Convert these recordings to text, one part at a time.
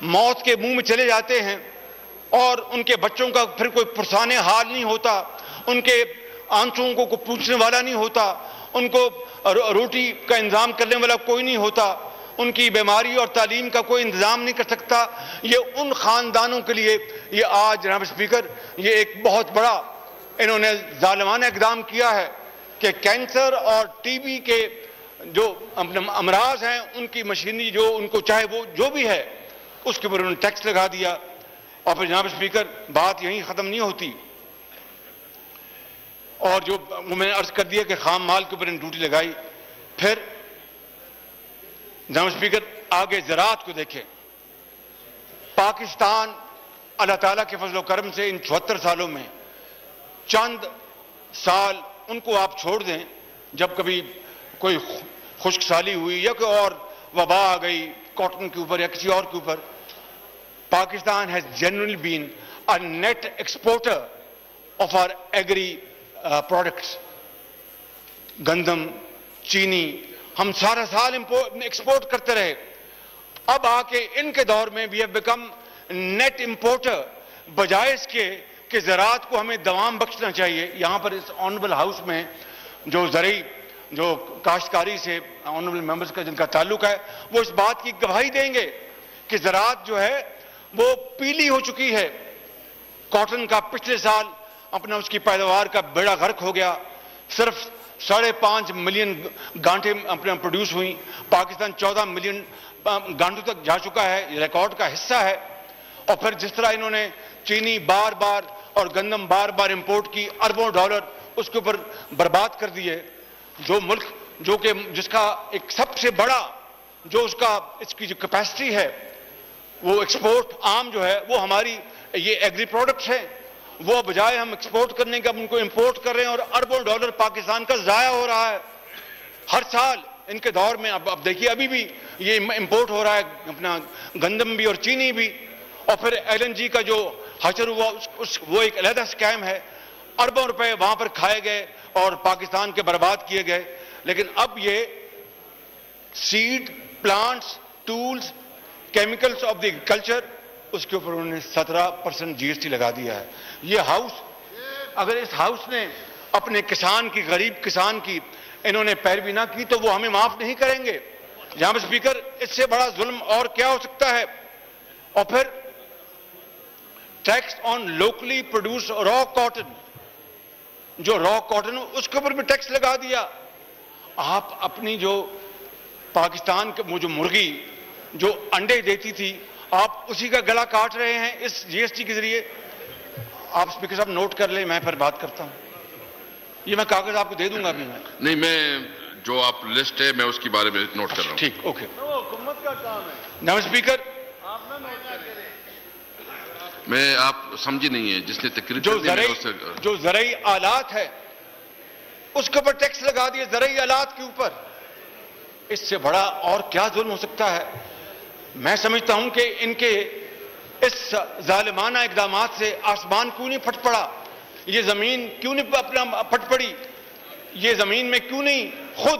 मौत के मुंह में चले जाते हैं और उनके बच्चों का फिर कोई पुरसाने हाल नहीं होता, उनके आंसुओं को पूछने वाला नहीं होता, उनको रोटी का इंतजाम करने वाला कोई नहीं होता, उनकी बीमारी और तालीम का कोई इंतजाम नहीं कर सकता। ये उन खानदानों के लिए ये आज जनाब स्पीकर ये एक बहुत बड़ा इन्होंने जालिमाना इक़दाम किया है कि कैंसर और टीबी के जो अमराज हैं उनकी मशीनरी जो उनको चाहे वो जो भी है उसके ऊपर उन्होंने टैक्स लगा दिया। और फिर जनाब स्पीकर बात यहीं खत्म नहीं होती, और जो मैंने अर्ज कर दिया कि खाम माल के ऊपर ड्यूटी लगाई। फिर जनाब स्पीकर आगे ज़राअत को देखें। पाकिस्तान अल्लाह ताला के फजल करम से इन 74 सालों में चंद साल उनको आप छोड़ दें जब कभी कोई खुश्क साली हुई या कोई और वबा आ गई कॉटन के ऊपर या किसी और के ऊपर, Pakistan has generally been a net exporter of our agri products. गंदम, चीनी हम सारा साल एक्सपोर्ट करते रहे। अब आके इनके दौर में we have become net importer, बजाय इसके कि ज़राअत को हमें दवाम बख्शना चाहिए। यहां पर इस ऑनरेबल हाउस में जो ज़रूरी जो काश्तकारी से ऑनरेबल मेंबर्स का जिनका ताल्लुक है वो इस बात की गवाही देंगे कि ज़राअत जो है वो पीली हो चुकी है। कॉटन का पिछले साल अपना उसकी पैदावार का बेड़ा गर्क हो गया। सिर्फ 5.5 मिलियन गांठें अपने प्रोड्यूस हुई। पाकिस्तान 14 मिलियन गांठों तक जा चुका है, ये रिकॉर्ड का हिस्सा है। और फिर जिस तरह इन्होंने चीनी बार बार और गंदम बार बार इंपोर्ट की, अरबों डॉलर उसके ऊपर बर्बाद कर दिए। जो मुल्क जो कि जिसका एक सबसे बड़ा जो उसका इसकी जो कैपेसिटी है वो एक्सपोर्ट आम जो है वो हमारी ये एग्री प्रोडक्ट्स है, वो बजाय हम एक्सपोर्ट करने का उनको इंपोर्ट कर रहे हैं और अरबों डॉलर पाकिस्तान का जाया हो रहा है हर साल इनके दौर में। अब देखिए अभी भी ये इंपोर्ट हो रहा है अपना गंदम भी और चीनी भी। और फिर LNG का जो हशर हुआ वो एक अलहदा स्कैम है। अरबों रुपए वहां पर खाए गए और पाकिस्तान के बर्बाद किए गए। लेकिन अब ये seed, plants, tools, chemicals of the agriculture उसके ऊपर उन्होंने 17% GST लगा दिया है। ये हाउस, अगर इस हाउस ने अपने किसान की, गरीब किसान की इन्होंने पैरवी ना की तो वो हमें माफ नहीं करेंगे। जनाब स्पीकर, इससे बड़ा जुल्म और क्या हो सकता है। और फिर tax on locally produce raw cotton, जो रॉ कॉटन उसके ऊपर भी टैक्स लगा दिया। आप अपनी जो पाकिस्तान के वो जो मुर्गी जो अंडे देती थी आप उसी का गला काट रहे हैं इस GST के जरिए। आप स्पीकर साहब नोट कर लें, मैं फिर बात करता हूं। ये मैं कागज आपको दे दूंगा अभी। मैं नहीं, मैं जो आप लिस्ट है मैं उसके बारे में नोट कर रहा हूं। ठीक, ओके। हुकूमत का काम है। जनाब स्पीकर, आप ना नोट करें। मैं आप समझी नहीं है जिसने तकरीर जो ज़रूरी आलात है उसके ऊपर टैक्स लगा दिए, ज़रूरी आलात के ऊपर। इससे बड़ा और क्या जुल्म हो सकता है। मैं समझता हूं कि इनके इस जालिमाना इक़दामात से आसमान क्यों नहीं फट पड़ा, ये जमीन क्यों नहीं अपना फट पड़ी, ये जमीन में क्यों नहीं खुद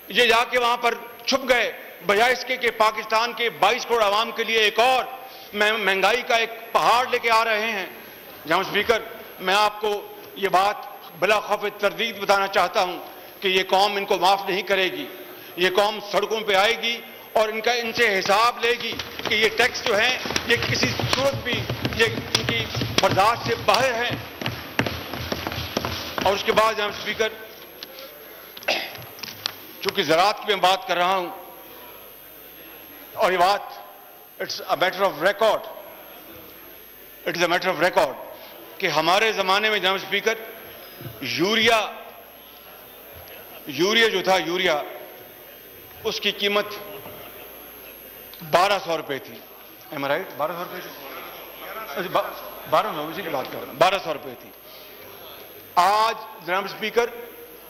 ये जाके वहां पर छुप गए, बजाय इसके कि पाकिस्तान के 22 करोड़ आवाम के लिए एक और महंगाई का एक पहाड़ लेके आ रहे हैं। जनाब स्पीकर, मैं आपको ये बात बिला खौफ तरदीद बताना चाहता हूं कि ये कौम इनको माफ नहीं करेगी। ये कौम सड़कों पे आएगी और इनसे हिसाब लेगी कि ये टैक्स जो है ये किसी सूरत भी ये इनकी बर्दाश्त से बाहर है। और उसके बाद जनाब स्पीकर, चूंकि ज़राअत की मैं बात कर रहा हूं और ये बात it's a matter of record, it is a matter of record कि हमारे जमाने में जनाब स्पीकर यूरिया जो था, यूरिया उसकी कीमत 1200 रुपए थी। एम आई राइट? 1200 रुपए थी। 1200 उसी की बात कर रहा हूं, 1200 रुपए थी। आज जनाब स्पीकर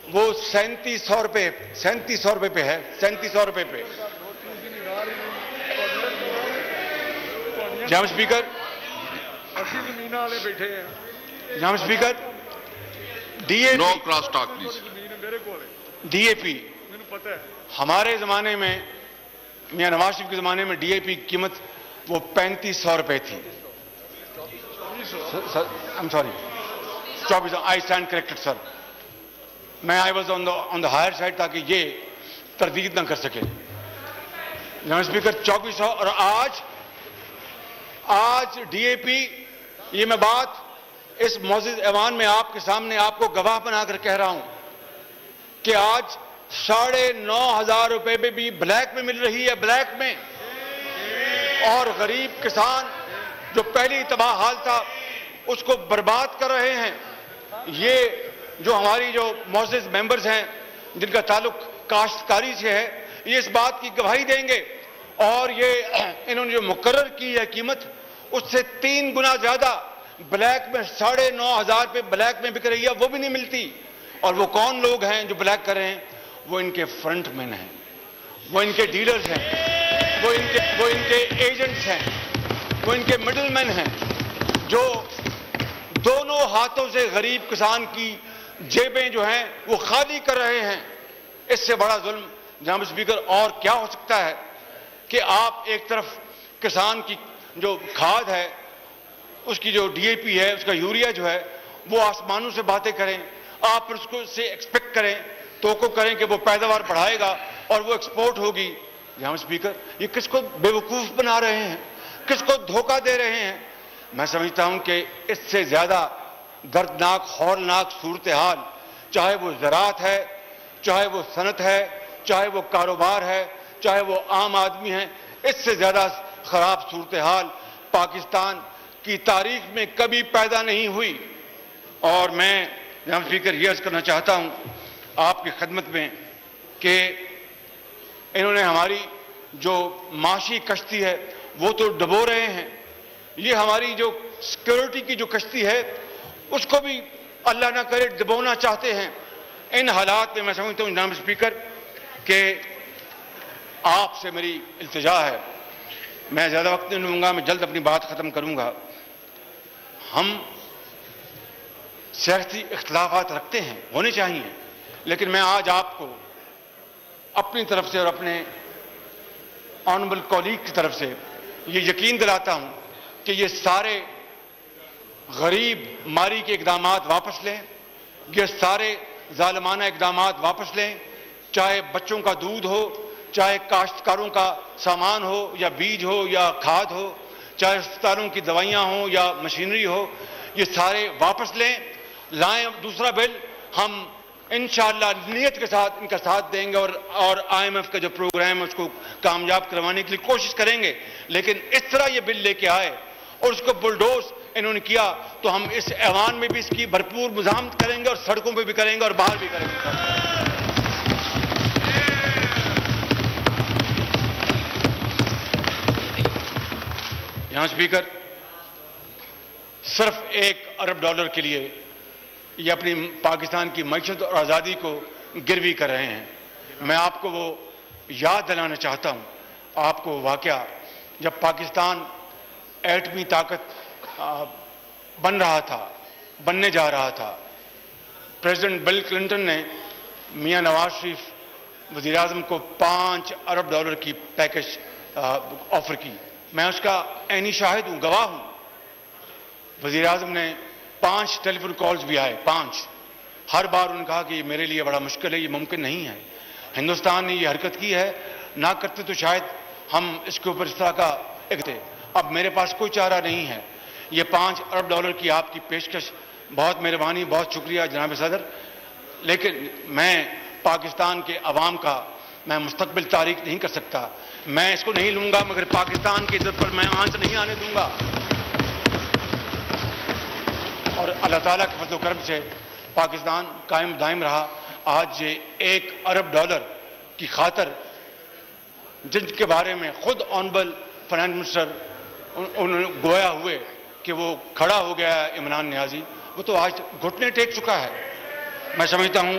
वो 3700 रुपए पे है, 3700 रुपए पे। जनाब स्पीकर, जमीन वाले बैठे हैं। जनाब speaker, DAP, no cross talk please. DAP मैंने पता है। हमारे जमाने में, मियां नवाज शरीफ के जमाने में DAP की कीमत वो 3500 रुपए थी। I am sorry, 2400। I stand corrected sir. मैं I was on the higher side ताकि ये तरदीद ना कर सके। जनाब स्पीकर 2400। और आज डीएपी, ये मैं बात इस मौजूद ऐवान में आपके सामने आपको गवाह बनाकर कह रहा हूं कि आज 9,500 रुपए में भी ब्लैक में मिल रही है, ब्लैक में। और गरीब किसान जो पहली तबाह हाल था उसको बर्बाद कर रहे हैं। ये जो हमारी जो मौजूद मेंबर्स हैं जिनका ताल्लुक काश्तकारी से है, ये इस बात की गवाही देंगे। और ये इन्होंने जो मुकर्रर की है कीमत, उससे 3 गुना ज्यादा ब्लैक में 9,500 पे ब्लैक में बिक रही है, वो भी नहीं मिलती। और वो कौन लोग हैं जो ब्लैक कर रहे हैं? वो इनके फ्रंटमैन हैं, वो इनके डीलर्स हैं, वो इनके एजेंट्स हैं, वो इनके मिडलमैन हैं, जो दोनों हाथों से गरीब किसान की जेबें जो हैं वो खाली कर रहे हैं। इससे बड़ा जुल्म जनाब स्पीकर और क्या हो सकता है कि आप एक तरफ किसान की जो खाद है, उसकी जो डीएपी है, उसका यूरिया जो है, वो आसमानों से बातें करें, आप उसको से एक्सपेक्ट करें, तो करें कि वो पैदावार बढ़ाएगा और वो एक्सपोर्ट होगी। जनाब स्पीकर, ये किसको बेवकूफ बना रहे हैं, किसको धोखा दे रहे हैं? मैं समझता हूं कि इससे ज्यादा दर्दनाक, हौलनाक सूरत हाल, चाहे वो ज़राअत है, चाहे वो सनत है, चाहे वो कारोबार है, चाहे वो आम आदमी है, इससे ज्यादा खराब सूरत हाल पाकिस्तान की तारीख में कभी पैदा नहीं हुई। और मैं जनाब स्पीकर ये अर्ज करना चाहता हूं आपकी खिदमत में कि इन्होंने हमारी जो माशी कश्ती है वो तो डुबो रहे हैं, ये हमारी जो सिक्योरिटी की जो कश्ती है उसको भी अल्लाह ना करे डुबोना चाहते हैं। इन हालात में मैं समझता हूं जनाब स्पीकर कि आपसे मेरी इल्तिजा है, मैं ज्यादा वक्त नहीं लूंगा, मैं जल्द अपनी बात खत्म करूंगा। हम सियासी इख्तिलाफात रखते हैं, होने चाहिए, लेकिन मैं आज आपको अपनी तरफ से और अपने ऑनरेबल कॉलीग की तरफ से ये यकीन दिलाता हूं कि ये सारे गरीब मारी के इकदामात वापस लें, ये सारे जालिमाना इकदामात वापस लें, चाहे बच्चों का दूध हो, चाहे काश्तकारों का सामान हो या बीज हो या खाद हो, चाहे अस्पतालों की दवाइयां हो या मशीनरी हो, ये सारे वापस लें, लाएं दूसरा बिल। हम इंशाअल्लाह नियत के साथ इनका साथ देंगे और IMF का जो प्रोग्राम है उसको कामयाब करवाने के लिए कोशिश करेंगे। लेकिन इस तरह ये बिल लेके आए और उसको बुलडोज इन्होंने किया तो हम इस ऐवान में भी इसकी भरपूर मुज़ाहमत करेंगे और सड़कों पे भी करेंगे और बाहर भी करेंगे। यहां स्पीकर, सिर्फ $1 अरब के लिए ये अपनी पाकिस्तान की मईशत और आज़ादी को गिरवी कर रहे हैं। मैं आपको वो याद दिलाना चाहता हूं, आपको वाकया जब पाकिस्तान एटमी ताकत बनने जा रहा था, प्रेसिडेंट बिल क्लिंटन ने मियां नवाज शरीफ वज़ीर आज़म को $5 अरब की पैकेज ऑफर की। मैं उसका ऐनी शाहिद हूं, गवाह हूं। वज़ीर आज़म ने 5 टेलीफोन कॉल्स भी आए, 5। हर बार उन्होंने कहा कि मेरे लिए बड़ा मुश्किल है, ये मुमकिन नहीं है। हिंदुस्तान ने ये हरकत की है, ना करते तो शायद हम इसके ऊपर इस तरह का एक थे। अब मेरे पास कोई चारा नहीं है। ये $5 अरब की आपकी पेशकश, बहुत मेहरबानी, बहुत शुक्रिया जनाब सदर, लेकिन मैं पाकिस्तान के अवाम का मैं मुस्तकबिल तारीख नहीं कर सकता। मैं इसको नहीं लूंगा, मगर पाकिस्तान की इज्जत पर मैं आंच नहीं आने दूंगा। और अल्लाह ताला के फजल करम से पाकिस्तान कायम दायम रहा। आज ये $1 अरब की खातर जिनके बारे में खुद ऑनरेबल फाइनेंस मिनिस्टर उन्होंने गोया हुए कि वो खड़ा हो गया है इमरान नियाजी, वो तो आज घुटने टेक चुका है। मैं समझता हूं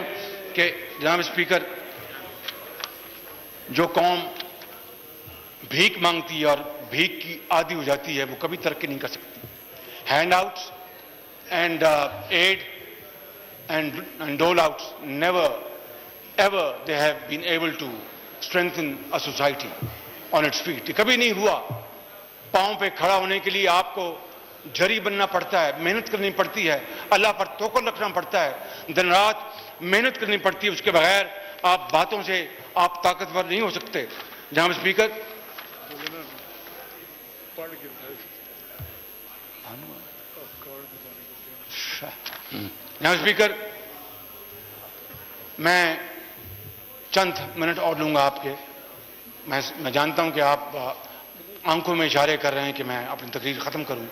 कि जनाब स्पीकर, जो कौम भीख मांगती है और भीख की आदी हो जाती है वो कभी तरक्की नहीं कर सकती। Hand outs and aid and dole outs, never ever they have been able to strengthen a society on its feet. कभी नहीं हुआ। पांव पे खड़ा होने के लिए आपको जरी बनना पड़ता है, मेहनत करनी पड़ती है, अल्लाह पर तवक्कुल रखना पड़ता है, दिन रात मेहनत करनी पड़ती है। उसके बगैर आप बातों से आप ताकतवर नहीं हो सकते। जनाब स्पीकर, जनाब स्पीकर, मैं चंद मिनट और लूंगा आपके। मैं जानता हूं कि आप आंखों में इशारे कर रहे हैं कि मैं अपनी तकरीर खत्म करूं।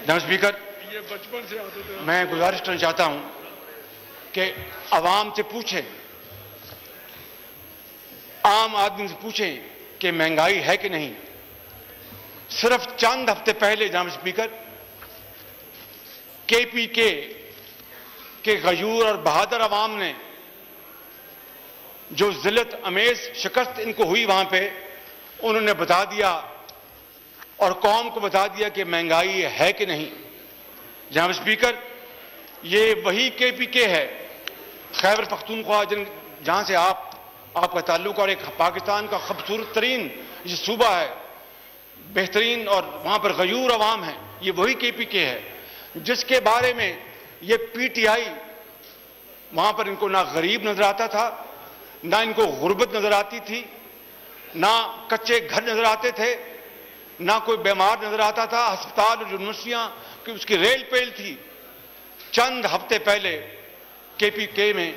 जनाब स्पीकर, ये बचपन से आदत है। मैं गुजारिश करना चाहता हूं कि आवाम से पूछें, आम आदमी से पूछें कि महंगाई है कि नहीं। सिर्फ चंद हफ्ते पहले जनाब स्पीकर, केपीके के गयूर और बहादुर अवाम ने जो जिल्लत अमेज शिकस्त इनको हुई वहां पे, उन्होंने बता दिया और कौम को बता दिया कि महंगाई है कि नहीं। जनाब स्पीकर, ये वही केपीके है खैबर पख्तूनख्वा जहां से आपका ताल्लुक, और एक पाकिस्तान का खूबसूरत तरीन ये सूबा है, बेहतरीन, और वहां पर गयूर अवाम है। ये वही केपीके है जिसके बारे में ये पीटीआई, वहां पर इनको ना गरीब नजर आता था, ना इनको गुर्बत नजर आती थी, ना कच्चे घर नजर आते थे, ना कोई बीमार नजर आता था। अस्पताल और यूनिवर्सिटियां की उसकी रेल पेल थी। चंद हफ्ते पहले केपीके में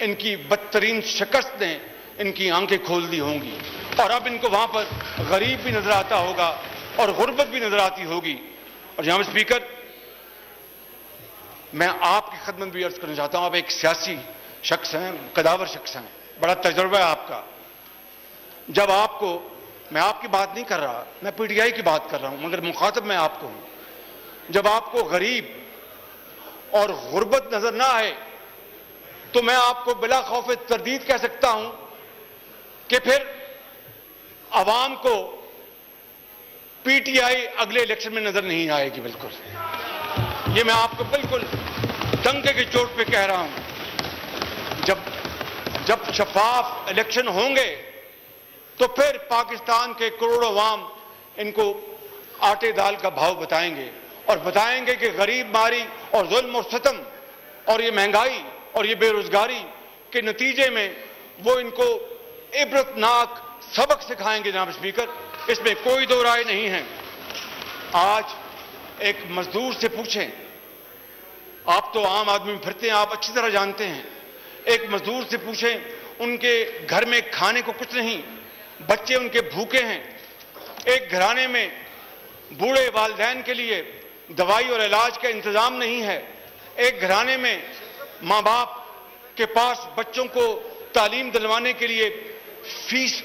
इनकी बदतरीन शिकस्त ने इनकी आंखें खोल दी होंगी, और अब इनको वहां पर गरीब भी नजर आता होगा और गुर्बत भी नजर आती होगी। और जनाब स्पीकर, मैं आपकी खिदमत भी अर्ज करना चाहता हूं, आप एक सियासी शख्स हैं, कदावर शख्स हैं, बड़ा तजुर्बा है आपका। जब आपको, मैं आपकी बात नहीं कर रहा, मैं पीटीआई की बात कर रहा हूं, मगर मुखातब मैं आपको हूं। जब आपको गरीब और गुर्बत नजर ना आए तो मैं आपको बिला खौफ तरदीद कह सकता हूं कि फिर आवाम को पीटीआई अगले इलेक्शन में नजर नहीं आएगी। बिल्कुल, ये मैं आपको बिल्कुल डंके की चोट पे कह रहा हूं। जब शफाफ इलेक्शन होंगे तो फिर पाकिस्तान के करोड़ों अवाम इनको आटे दाल का भाव बताएंगे, और बताएंगे कि गरीब मारी और जुल्म और सितम और ये महंगाई और ये बेरोजगारी के नतीजे में वो इनको इबरतनाक सबक सिखाएंगे। जनाब स्पीकर, इसमें कोई दो राय नहीं है। आज एक मजदूर से पूछें, आप तो आम आदमी में फिरते हैं, आप अच्छी तरह जानते हैं। एक मजदूर से पूछें, उनके घर में खाने को कुछ नहीं, बच्चे उनके भूखे हैं। एक घराने में बूढ़े वालिदैन के लिए दवाई और इलाज का इंतजाम नहीं है। एक घराने में माँ बाप के पास बच्चों को तालीम दिलवाने के लिए फीस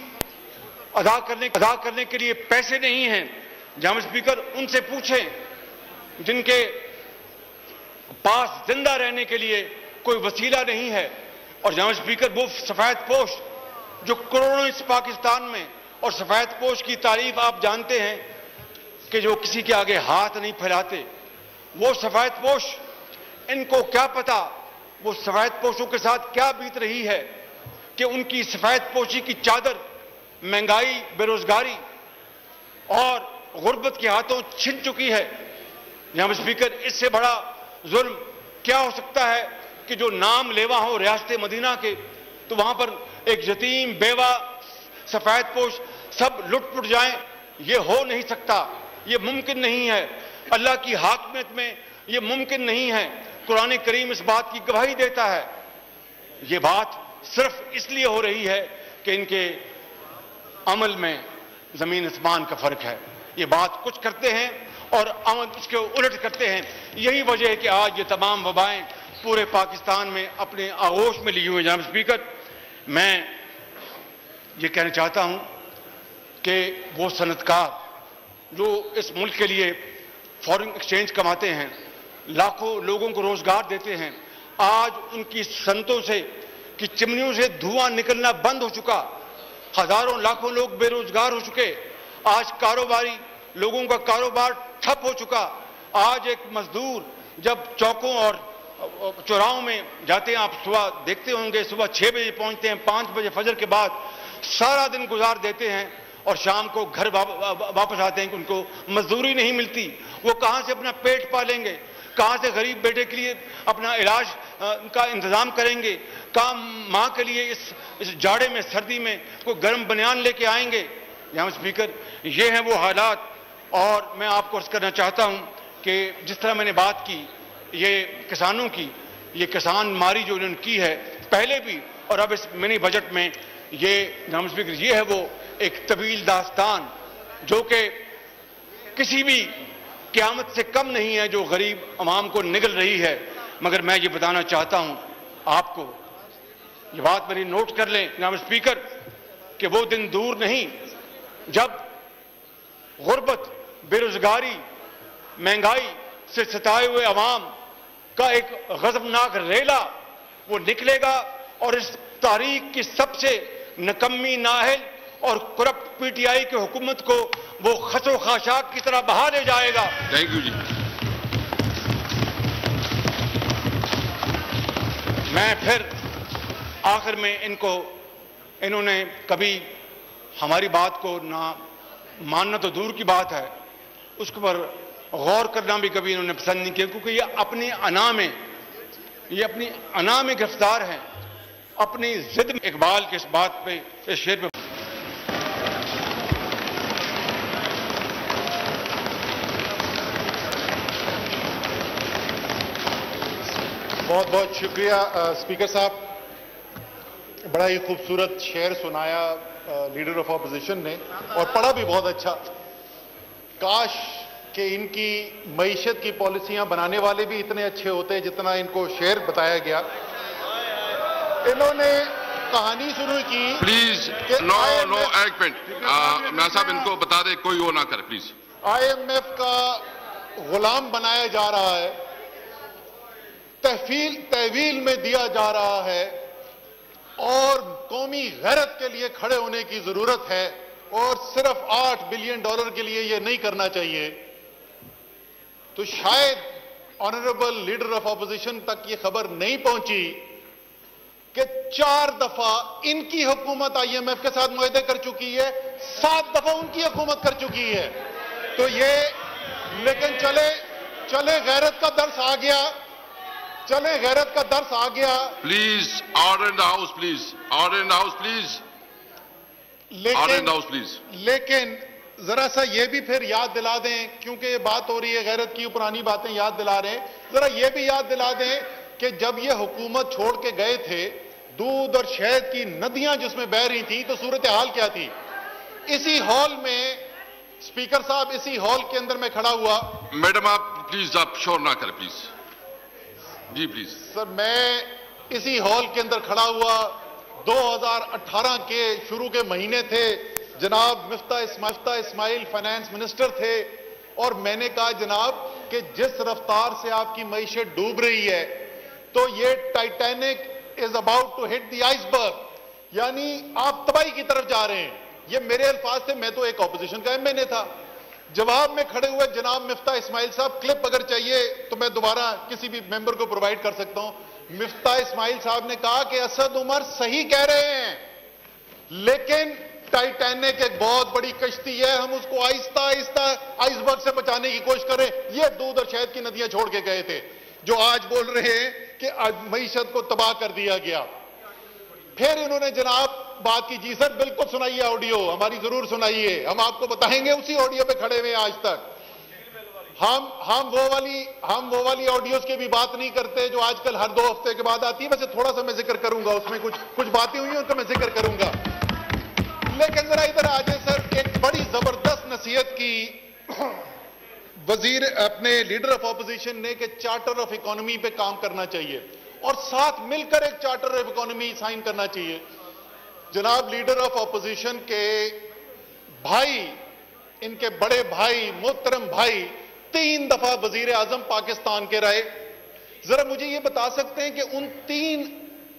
अदा करने के लिए पैसे नहीं हैं। जनाब स्पीकर, उनसे पूछें जिनके पास जिंदा रहने के लिए कोई वसीला नहीं है। और जनाब स्पीकर, वो सफेद पोश जो करोड़ों इस पाकिस्तान में, और सफेद पोश की तारीफ आप जानते हैं कि जो किसी के आगे हाथ नहीं फैलाते, वो सफेद पोश, इनको क्या पता वो सफेद पोशों के साथ क्या बीत रही है कि उनकी सफेद पोशी की चादर महंगाई, बेरोजगारी और गुर्बत के हाथों छिन चुकी है। जनाब स्पीकर, इससे बड़ा जुल्म क्या हो सकता है कि जो नाम लेवा हो रियासत मदीना के, तो वहां पर एक यतीम, बेवा, सफेद पोश सब लुट-पुट जाएं। ये हो नहीं सकता, ये मुमकिन नहीं है। अल्लाह की हाकमियत में ये मुमकिन नहीं है। कुरान करीम इस बात की गवाही देता है। ये बात सिर्फ इसलिए हो रही है कि इनके अमल में जमीन आसमान का फर्क है। ये बात कुछ करते हैं और अमल उसके उलट करते हैं। यही वजह है कि आज ये तमाम वबाएं पूरे पाकिस्तान में अपने आगोश में ली हुई। जनाब स्पीकर, मैं ये कहना चाहता हूं कि वो सनतकार जो इस मुल्क के लिए फॉरेन एक्सचेंज कमाते हैं, लाखों लोगों को रोजगार देते हैं, आज उनकी सनतों से की चिमनियों से धुआं निकलना बंद हो चुका। हजारों लाखों लोग बेरोजगार हो चुके। आज कारोबारी लोगों का कारोबार ठप हो चुका। आज एक मजदूर जब चौकों और चौराहों में जाते हैं, आप सुबह देखते होंगे, सुबह 6 बजे पहुंचते हैं, 5 बजे फजर के बाद सारा दिन गुजार देते हैं, और शाम को घर वापस आते हैं कि उनको मजदूरी नहीं मिलती, वो कहां से अपना पेट पालेंगे, कहां से गरीब बेटे के लिए अपना इलाज का इंतजाम करेंगे, कहां मां के लिए इस जाड़े में सर्दी में कोई गर्म बनियान लेके आएंगे। जनाब स्पीकर, ये हैं वो हालात। और मैं आपको अर्ज करना चाहता हूं कि जिस तरह मैंने बात की ये किसानों की, ये किसान मारी जो उन्होंने की है पहले भी और अब इस मिनी बजट में, ये जनाब स्पीकर ये है वो एक तवील दास्तान जो कि किसी भी क़यामत से कम नहीं है जो गरीब अवाम को निगल रही है। मगर मैं ये बताना चाहता हूं आपको, ये बात मेरी नोट कर लें जनाब स्पीकर, कि वो दिन दूर नहीं जब गुर्बत, बेरोजगारी, महंगाई से सताए हुए अवाम का एक गजबनाक रेला वो निकलेगा और इस तारीख की सबसे नकम्मी, नाहल और करप्ट पीटीआई की हुकूमत को वो खसो खाशाक की तरह बहा ले जाएगा। थैंक यू जी। मैं फिर आखिर में इन्होंने कभी हमारी बात को ना मानना तो दूर की बात है, उसके पर गौर करना भी कभी इन्होंने पसंद नहीं किया, क्योंकि ये अपनी अना में गिरफ्तार हैं, अपनी जिद में। इकबाल के इस बात पे, इस शेर पे बहुत बहुत शुक्रिया स्पीकर साहब। बड़ा ही खूबसूरत शेर सुनाया लीडर ऑफ ऑपोजिशन ने और पढ़ा भी बहुत अच्छा। काश कि इनकी मईशत की पॉलिसियां बनाने वाले भी इतने अच्छे होते जितना इनको शेर बताया गया। इन्होंने कहानी शुरू की। Please no agreement. मैं साहब इनको बता दे कोई वो ना करे प्लीज। IMF का गुलाम बनाया जा रहा है, तहवील में दिया जा रहा है और कौमी गैरत के लिए खड़े होने की जरूरत है और सिर्फ $8 बिलियन के लिए यह नहीं करना चाहिए। तो शायद ऑनरेबल लीडर ऑफ ऑपोजिशन तक ये खबर नहीं पहुंची कि 4 दफा इनकी हुकूमत IMF के साथ मुआहदे कर चुकी है, 7 दफा उनकी हुकूमत कर चुकी है। तो ये लेकिन चले गैरत का दर्स आ गया, चले गैरत का दर्स आ गया। Please order in the house, please order in the house, please order in the house please. लेकिन जरा सा ये भी फिर याद दिला दें, क्योंकि ये बात हो रही है गैरत की, पुरानी बातें याद दिला रहे हैं, जरा ये भी याद दिला दें कि जब ये हुकूमत छोड़ के गए थे, दूध और शहद की नदियां जिसमें बह रही थी, तो सूरत हाल क्या थी। इसी हॉल में स्पीकर साहब, इसी हॉल के अंदर मैं खड़ा हुआ। मैडम आप प्लीज आप शोर ना करें प्लीज जी प्लीज। सर मैं इसी हॉल के अंदर खड़ा हुआ, 2018 के शुरू के महीने थे, जनाब मिफ्ता इस्माइल फाइनेंस मिनिस्टर थे और मैंने कहा जनाब कि जिस रफ्तार से आपकी मईशत डूब रही है तो ये Titanic is about to hit the iceberg, यानी आप तबाही की तरफ जा रहे हैं। ये मेरे अल्फाज थे, मैं तो एक ऑपोजिशन का MNA था। जवाब में खड़े हुए जनाब मिफ्ता इस्माइल साहब, क्लिप अगर चाहिए तो मैं दोबारा किसी भी मेंबर को प्रोवाइड कर सकता हूं। मिफ्ता इस्माइल साहब ने कहा कि असद उमर सही कह रहे हैं, लेकिन टाइटैनिक एक बहुत बड़ी कश्ती है, हम उसको आहिस्ता आहिस्ता आइसबर्ग से बचाने की कोशिश करें। ये दूध और शहद की नदियां छोड़ के गए थे, जो आज बोल रहे हैं कि मईशत को तबाह कर दिया गया। फिर इन्होंने जनाब बात की, जी सर बिल्कुल सुनाइए ऑडियो, हमारी जरूर सुनाइए, हम आपको बताएंगे। उसी ऑडियो पे खड़े हुए आज तक हम वो वाली ऑडियोज की भी बात नहीं करते जो आजकल हर 2 हफ्ते के बाद आती है। वैसे थोड़ा सा मैं जिक्र करूंगा, उसमें कुछ बातें हुई हैं उनका मैं जिक्र करूंगा। लेकिन जरा इधर आ जाए सर, एक बड़ी जबरदस्त नसीहत की वजीर अपने लीडर ऑफ ऑपोजिशन ने कि चार्टर ऑफ इकोनॉमी पे काम करना चाहिए और साथ मिलकर एक चार्टर ऑफ इकोनॉमी साइन करना चाहिए। जनाब लीडर ऑफ ऑपोजिशन के भाई, इनके बड़े भाई, मोहतरम भाई 3 दफा वजीर आजम पाकिस्तान के रहे। जरा मुझे यह बता सकते हैं कि उन 3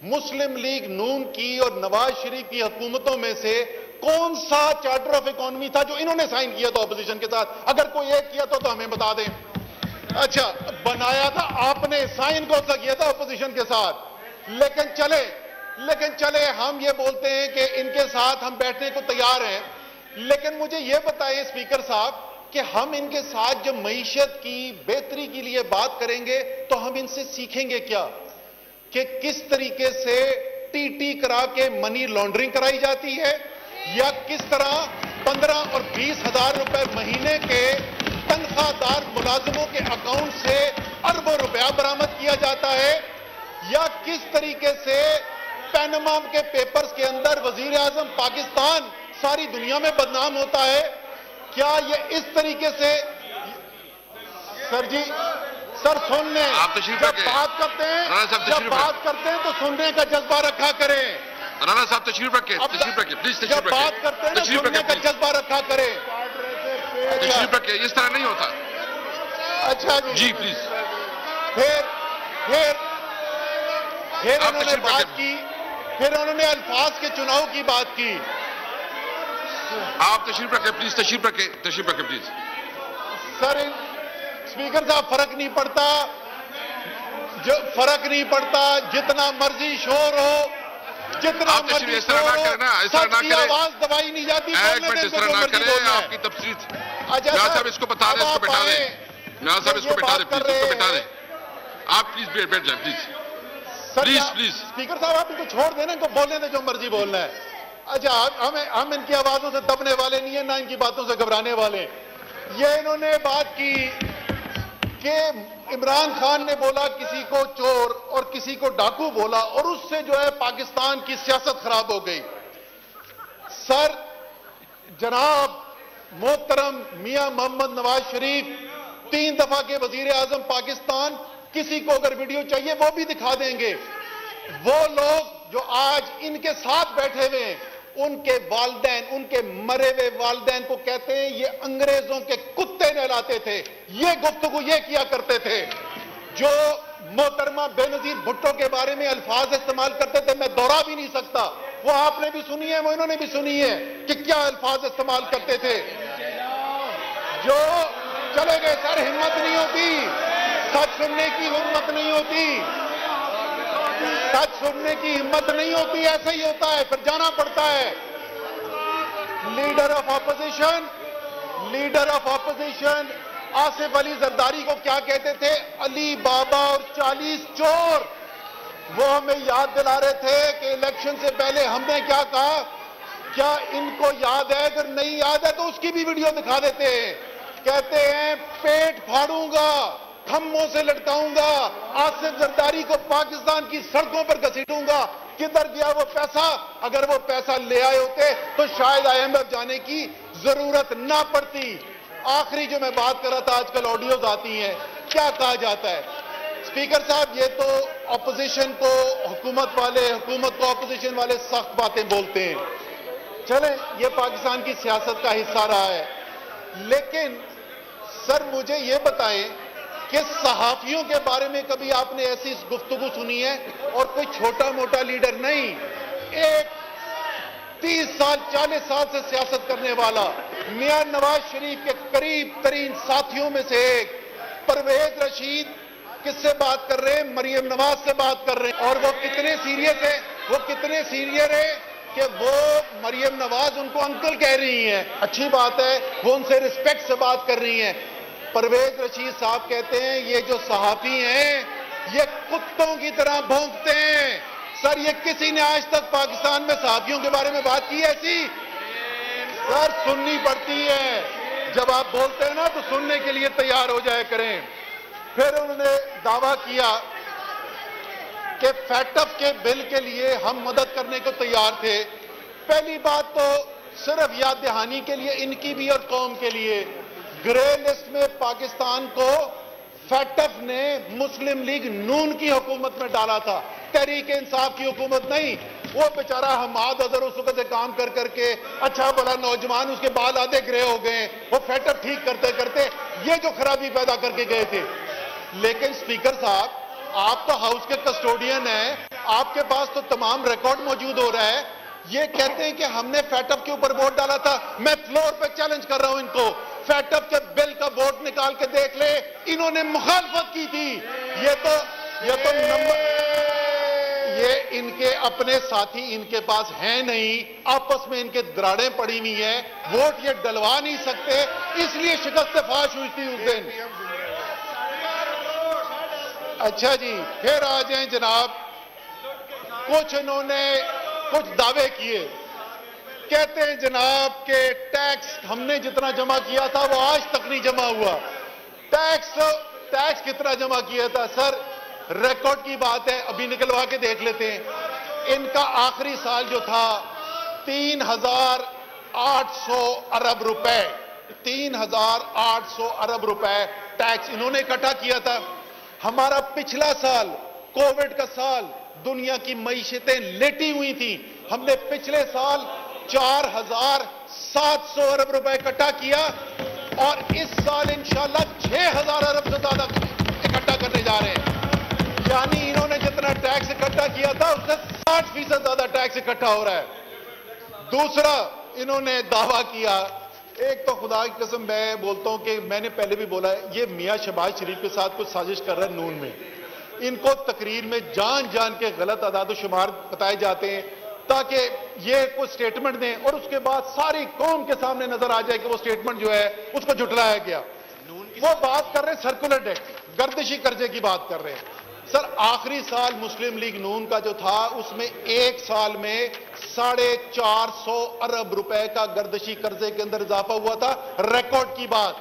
मुस्लिम लीग नून की और नवाज शरीफ की हुकूमतों में से कौन सा चार्टर ऑफ इकोनॉमी था जो इन्होंने साइन किया था ऑपोजिशन के साथ? अगर कोई एक किया तो हमें बता दें। अच्छा, बनाया था आपने, साइन कौन सा किया था ऑपोजिशन के साथ? लेकिन चले हम ये बोलते हैं कि इनके साथ हम बैठने को तैयार हैं, लेकिन मुझे यह बताएं स्पीकर साहब कि हम इनके साथ जब मईशत की बेहतरी के लिए बात करेंगे तो हम इनसे सीखेंगे क्या कि किस तरीके से टीटी करा के मनी लॉन्ड्रिंग कराई जाती है, या किस तरह 15 और 20 हजार रुपए महीने के तनख्वाहदार मुलाजिमों के अकाउंट से अरबों रुपया बरामद किया जाता है, या किस तरीके से पैनामा के पेपर्स के अंदर वजीर आजम पाकिस्तान सारी दुनिया में बदनाम होता है। क्या ये इस तरीके से सर जी सर सुनने आप तशरीफ जब रखें। बात करते हैं जब बात करते हैं तो सुनने का जज्बा रखा करें। राणा साहब तशरीफ रखें, तशरीफ रखें प्लीज, तशरीफ जब बात करते हैं रखें, ना तशरीफ सुनने का रखें, जज्बा रखा करें। तशरीफ रखें, इस तरह नहीं होता। अच्छा जी प्लीज। फिर आप उन्होंने तशरीफ बात रखें। की, फिर उन्होंने अल्फाज के चुनाव की बात की। आप तशरीफ रखें प्लीज, तशरीफ रखें प्लीज। सर स्पीकर साहब फर्क नहीं पड़ता, जितना मर्जी शोर हो, जितना आप तशरीफ मर्जी इस तरह ना शोर हो, करें ना, इस तरह सच ना की करें। आवाज दबाई नहीं जाती। एक मिनट, इस तरह ना करें, आपकी तफसीर अच्छा यहाँ साहब इसको बता दें, इसको बैठा दें, यहाँ साहब इसको बैठा दें प्लीज, इसको बैठा दें। आप प्लीज बैठ जाए प्लीज, प्लीज। स्पीकर साहब आप इनको छोड़ देना, इनको बोलने दे जो मर्जी बोलना है। अच्छा हम इनकी आवाजों से दबने वाले नहीं है, ना इनकी बातों से घबराने वाले। ये इन्होंने बात की कि इमरान खान ने बोला किसी को चोर और किसी को डाकू बोला, और उससे जो है पाकिस्तान की सियासत खराब हो गई। सर जनाब मोहतरम मियां मोहम्मद नवाज शरीफ 3 दफा के वजीर आजम पाकिस्तान, किसी को अगर वीडियो चाहिए वो भी दिखा देंगे। वो लोग जो आज इनके साथ बैठे हुए हैं, उनके वालिदैन, उनके मरे हुए वालिदैन को कहते हैं ये अंग्रेजों के कुत्ते नहलाते थे, ये गुफ्तगू ये किया करते थे। जो मोहतरमा बेनजीर भुट्टो के बारे में अल्फाज इस्तेमाल करते थे, मैं दोहरा भी नहीं सकता, वो आपने भी सुनी है, वो इन्होंने भी सुनी है कि क्या अल्फाज इस्तेमाल करते थे। जो चले गए सर, हिम्मत नहीं होती, सच सुनने की हिम्मत नहीं होती, सच सुनने की हिम्मत नहीं होती, ऐसा ही होता है, फिर जाना पड़ता है। Leader of opposition Asif Ali Zardari को क्या कहते थे? अली बाबा और 40 चोर। वो हमें याद दिला रहे थे कि इलेक्शन से पहले हमने क्या कहा। क्या इनको याद है? अगर नहीं याद है तो उसकी भी वीडियो दिखा देते हैं। कहते हैं पेट फाड़ूंगा, खम्भों से लटकाऊंगा, आसिफ जरदारी को पाकिस्तान की सड़कों पर घसीटूंगा। किधर गया वो पैसा? अगर वो पैसा ले आए होते तो शायद IMF जाने की जरूरत ना पड़ती। आखिरी जो मैं बात कर रहा था, आजकल ऑडियोज आती हैं, क्या कहा जाता है? स्पीकर साहब, ये तो ऑपोजिशन को हुकूमत को ऑपोजिशन वाले सख्त बातें बोलते हैं। चले, ये पाकिस्तान की सियासत का हिस्सा रहा है, लेकिन सर मुझे ये बताएं कि सहाफियों के बारे में कभी आपने ऐसी गुफ्तगू सुनी है? और कोई छोटा मोटा लीडर नहीं, एक 30 साल 40 साल से सियासत करने वाला मियां नवाज शरीफ के करीब तरीन साथियों में से एक परवेज रशीद किससे बात कर रहे हैं? मरियम नवाज से बात कर रहे हैं। और वो कितने सीरियस है, वो कितने सीनियर है कि वो मरियम नवाज उनको अंकल कह रही हैं। अच्छी बात है, वो उनसे रिस्पेक्ट से बात कर रही हैं। परवेज रशीद साहब कहते हैं ये जो सहाफी हैं ये कुत्तों की तरह भौंकते हैं। सर, ये किसी ने आज तक पाकिस्तान में सहाफियों के बारे में बात की ऐसी? सर, सुननी पड़ती है। जब आप बोलते हैं ना तो सुनने के लिए तैयार हो जाया करें। फिर उन्होंने दावा किया कि फैटअप के बिल के लिए हम मदद करने को तैयार थे। पहली बात तो सिर्फ याद दहानी के लिए, इनकी भी और कौम के लिए, ग्रे लिस्ट में पाकिस्तान को फैटअप ने मुस्लिम लीग नून की हुकूमत में डाला था, तहरीक इंसाफ की हुकूमत नहीं। वो बेचारा हमाद अजहर उस वक्त से काम कर करके अच्छा बड़ा नौजवान, उसके बाल आधे ग्रे हो गए, वो फैटअप ठीक करते करते ये जो खराबी पैदा करके गए थे। लेकिन स्पीकर साहब, आप तो हाउस के कस्टोडियन हैं, आपके पास तो तमाम रिकॉर्ड मौजूद हो रहा है। ये कहते हैं कि हमने फैटअप के ऊपर वोट डाला था। मैं फ्लोर पे चैलेंज कर रहा हूं इनको, फैटअप के बिल का वोट निकाल के देख ले, इन्होंने मुखालफत की थी। ये तो ये इनके अपने साथी इनके पास हैं नहीं, आपस में इनके दराड़ें पड़ी हुई हैं, वोट ये डलवा नहीं सकते, इसलिए शिकस्त फाश हुई थी उस दिन। अच्छा जी, फिर आ जाएं जनाब, कुछ इन्होंने कुछ दावे किए, कहते हैं जनाब के टैक्स हमने जितना जमा किया था वो आज तक नहीं जमा हुआ। टैक्स कितना जमा किया था सर? रिकॉर्ड की बात है, अभी निकलवा के देख लेते हैं। इनका आखिरी साल जो था 3,800 अरब रुपए, 3,800 अरब रुपए टैक्स इन्होंने इकट्ठा किया था। हमारा पिछला साल कोविड का साल, दुनिया की मईशतें लेटी हुई थी, हमने पिछले साल 4,700 अरब रुपए इकट्ठा किया और इस साल इंशाल्लाह 6,000 अरब से ज्यादा इकट्ठा करने जा रहे हैं। यानी इन्होंने जितना टैक्स इकट्ठा किया था उससे 60% ज्यादा टैक्स इकट्ठा हो रहा है। दूसरा इन्होंने दावा किया, एक तो खुदा की कसम मैं बोलता हूं कि मैंने पहले भी बोला है, ये मियां शहबाज शरीफ के साथ कुछ साजिश कर रहे हैं नून में। इनको तकरीर में जान जान के गलत अदाद शुमार बताए जाते हैं ताकि ये कुछ स्टेटमेंट दें और उसके बाद सारी कौम के सामने नजर आ जाए कि वो स्टेटमेंट जो है उसको झुटलाया गया। वो बात कर रहे हैं सर्कुलर डेट, गर्दिशी कर्जे की बात कर रहे हैं। सर आखिरी साल मुस्लिम लीग नून का जो था उसमें एक साल में 450 अरब रुपए का गर्दिशी कर्जे के अंदर इजाफा हुआ था, रिकॉर्ड की बात।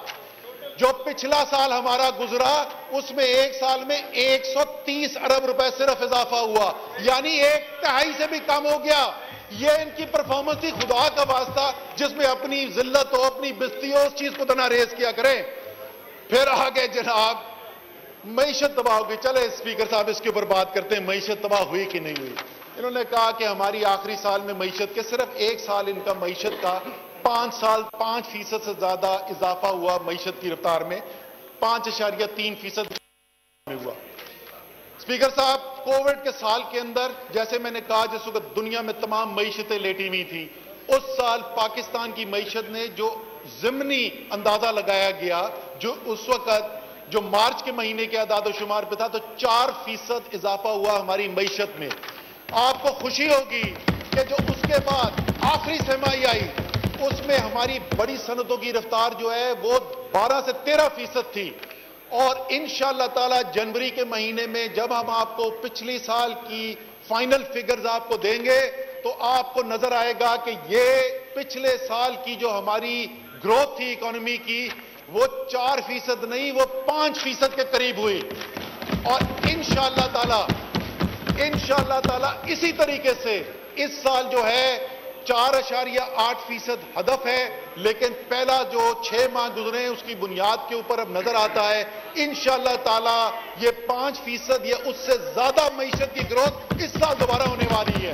जो पिछला साल हमारा गुजरा उसमें एक साल में 130 अरब रुपए सिर्फ इजाफा हुआ, यानी 1/3 से भी कम हो गया। ये इनकी परफॉर्मेंस थी, खुदा का वास्ता जिसमें अपनी जिल्लत हो, अपनी बिस्ती हो, उस चीज को तना रेज किया करें। फिर आगे जनाब मईशत तबाह होगी। चले स्पीकर साहब इसके ऊपर बात करते हैं, मईशत तबाह हुई कि नहीं हुई। इन्होंने कहा कि हमारी आखिरी साल में मईशत के सिर्फ एक साल इनका मईशत का 5% से ज्यादा इजाफा हुआ, मईशत की रफ्तार में 5.3% में हुआ। स्पीकर साहब कोविड के साल के अंदर जैसे मैंने कहा जिस वक्त दुनिया में तमाम मईशतें लेटी हुई थी, उस साल पाकिस्तान की मईशत ने जो जिमनी अंदाजा लगाया गया, जो उस वक्त जो मार्च के महीने के आदाद शुमार पे था, तो 4% इजाफा हुआ हमारी मईशत में। आपको खुशी होगी कि जो उसके बाद आखिरी सहमाई आई उसमें हमारी बड़ी सनतों की रफ्तार जो है वो 12 से 13% थी। और इंशाअल्लाह ताला जनवरी के महीने में जब हम आपको पिछली साल की फाइनल फिगर्स आपको देंगे तो आपको नजर आएगा कि ये पिछले साल की जो हमारी ग्रोथ थी इकोनॉमी की वो 4% नहीं, वो 5% के करीब हुई। और इंशाअल्लाह ताला इसी तरीके से इस साल जो है 4.8% हदफ है, लेकिन पहला जो 6 माह गुजरे हैं उसकी बुनियाद के ऊपर अब नजर आता है इंशाअल्लाह ताला ये 5% या उससे ज्यादा मईशत की ग्रोथ इस साल दोबारा होने वाली है।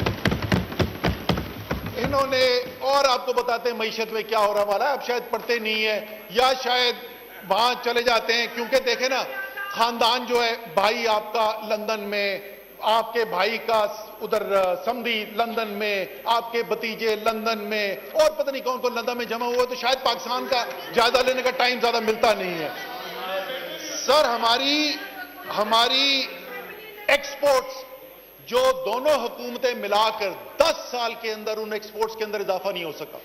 इन्होंने और आपको बताते हैं मईशत में क्या हो रहा वाला है, अब शायद पढ़ते नहीं है या शायद वहां चले जाते हैं, क्योंकि देखें ना खानदान जो है, भाई आपका लंदन में, आपके भाई का उधर समधी लंदन में, आपके भतीजे लंदन में, और पता नहीं कौन कौन लंदन में जमा हुआ, तो शायद पाकिस्तान का जायजा लेने का टाइम ज्यादा मिलता नहीं है। सर हमारी एक्सपोर्ट्स जो दोनों हुकूमतें मिलाकर 10 साल के अंदर उन एक्सपोर्ट्स के अंदर इजाफा नहीं हो सका।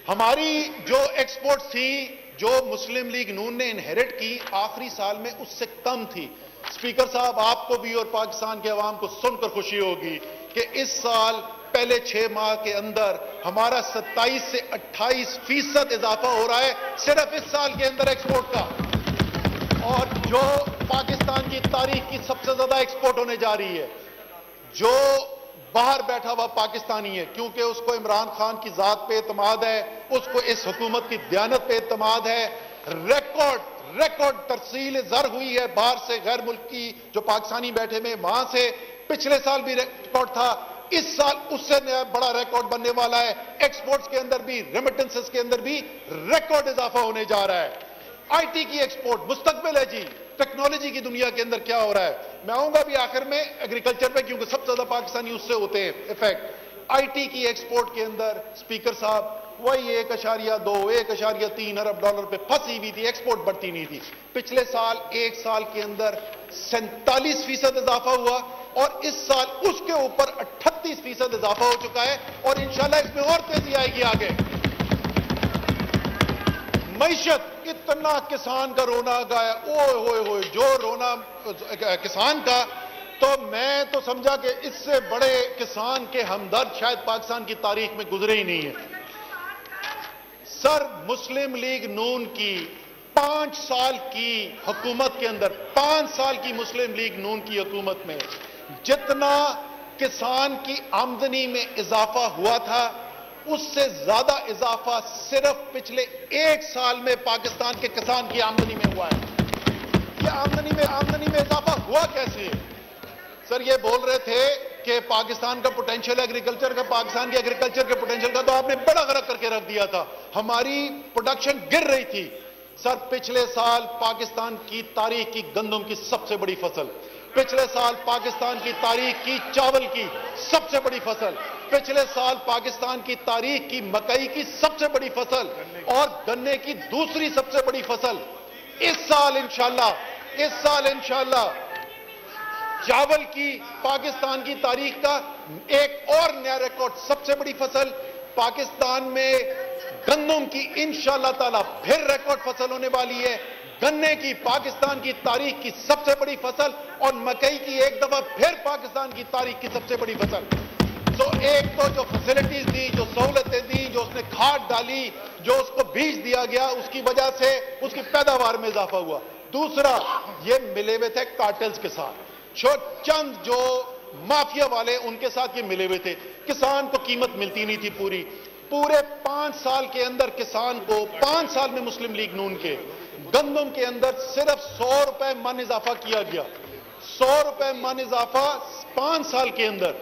हमारी जो एक्सपोर्ट्स थी जो मुस्लिम लीग नून ने इनहेरिट की आखिरी साल में उससे कम थी। स्पीकर साहब आपको भी और पाकिस्तान के अवाम को सुनकर खुशी होगी कि इस साल पहले 6 माह के अंदर हमारा 27 से 28% इजाफा हो रहा है सिर्फ इस साल के अंदर एक्सपोर्ट का। और जो पाकिस्तान की तारीख की सबसे ज्यादा एक्सपोर्ट होने जा रही है, जो बाहर बैठा हुआ पाकिस्तानी है, क्योंकि उसको इमरान खान की जात पे एतमाद है, उसको इस हुकूमत की दयानत पे एतमाद है। रिकॉर्ड तरसील जर हुई है बाहर से, गैर मुल्की जो पाकिस्तानी बैठे में, वहां से पिछले साल भी रिकॉर्ड था, इस साल उससे बड़ा रिकॉर्ड बनने वाला है। एक्सपोर्ट्स के अंदर भी, रेमिटेंसेस के अंदर भी रिकॉर्ड इजाफा होने जा रहा है। आईटी की एक्सपोर्ट मुस्तकबिल है जी, टेक्नोलॉजी की दुनिया के अंदर क्या हो रहा है। मैं आऊंगा भी आखिर में एग्रीकल्चर पे, क्योंकि सबसे ज्यादा पाकिस्तानी उससे होते हैं इफेक्ट। आईटी की एक्सपोर्ट के अंदर स्पीकर साहब वही 1.2 1.3 अरब डॉलर पे फंसी हुई थी, एक्सपोर्ट बढ़ती नहीं थी। पिछले साल एक साल के अंदर 47% इजाफा हुआ और इस साल उसके ऊपर 38% इजाफा हो चुका है और इंशाल्लाह इसमें और तेजी आएगी आगे। मईशत, इतना किसान का रोना गाया, ओए जो रोना किसान का, तो मैं तो समझा कि इससे बड़े किसान के हमदर्द शायद पाकिस्तान की तारीख में गुजरे ही नहीं है। सर, मुस्लिम लीग नून की 5 साल की हुकूमत के अंदर, 5 साल की मुस्लिम लीग नून की हुकूमत में जितना किसान की आमदनी में इजाफा हुआ था, उससे ज्यादा इजाफा सिर्फ पिछले 1 साल में पाकिस्तान के किसान की आमदनी में हुआ है। यह आमदनी में इजाफा हुआ कैसे? सर, ये बोल रहे थे कि पाकिस्तान का पोटेंशियल एग्रीकल्चर का, पाकिस्तान के एग्रीकल्चर के पोटेंशियल का तो आपने बड़ा गरक करके रख दिया था, हमारी प्रोडक्शन गिर रही थी। सर, पिछले साल पाकिस्तान की तारीख की गंदम की सबसे बड़ी फसल, पिछले साल पाकिस्तान की तारीख की चावल की सबसे बड़ी फसल, पिछले साल पाकिस्तान की तारीख की मकई की सबसे बड़ी फसल और गन्ने की दूसरी सबसे बड़ी फसल। इस साल इंशाल्लाह चावल की पाकिस्तान की तारीख का एक और नया रिकॉर्ड, सबसे बड़ी फसल पाकिस्तान में गंदम की इंशाल्लाह ताला फिर रिकॉर्ड फसल होने वाली है, गन्ने की पाकिस्तान की तारीख की सबसे बड़ी फसल और मकई की एक दफा फिर पाकिस्तान की तारीख की सबसे बड़ी फसल। तो एक तो जो फैसिलिटीज दी, जो सहूलतें दी, जो उसने खाद डाली, जो उसको बीज दिया गया, उसकी वजह से उसकी पैदावार में इजाफा हुआ। दूसरा, ये मिले हुए थे कार्टेल्स के साथ, चंद जो माफिया वाले उनके साथ ये मिले हुए थे, किसान को कीमत मिलती नहीं थी। पूरे 5 साल के अंदर किसान को, 5 साल में मुस्लिम लीग नून के गंदम के अंदर सिर्फ 100 रुपए मन इजाफा किया गया, 100 रुपए मन इजाफा 5 साल के अंदर।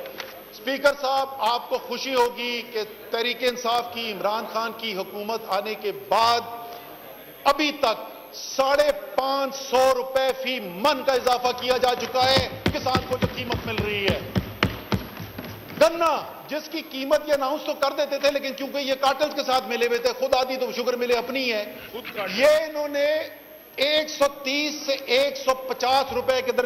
स्पीकर साहब, आपको खुशी होगी कि तहरीक इंसाफ की, इमरान खान की हुकूमत आने के बाद अभी तक 550 रुपए फी मन का इजाफा किया जा चुका है किसान को जो कीमत मिल रही है। गन्ना जिसकी कीमत ये अनाउंस तो कर देते थे, लेकिन क्योंकि ये कार्टेल्स के साथ मिले हुए थे, खुद आदि तो शुगर मिले अपनी है, ये इन्होंने 130 से 150 रुपए के दरमियान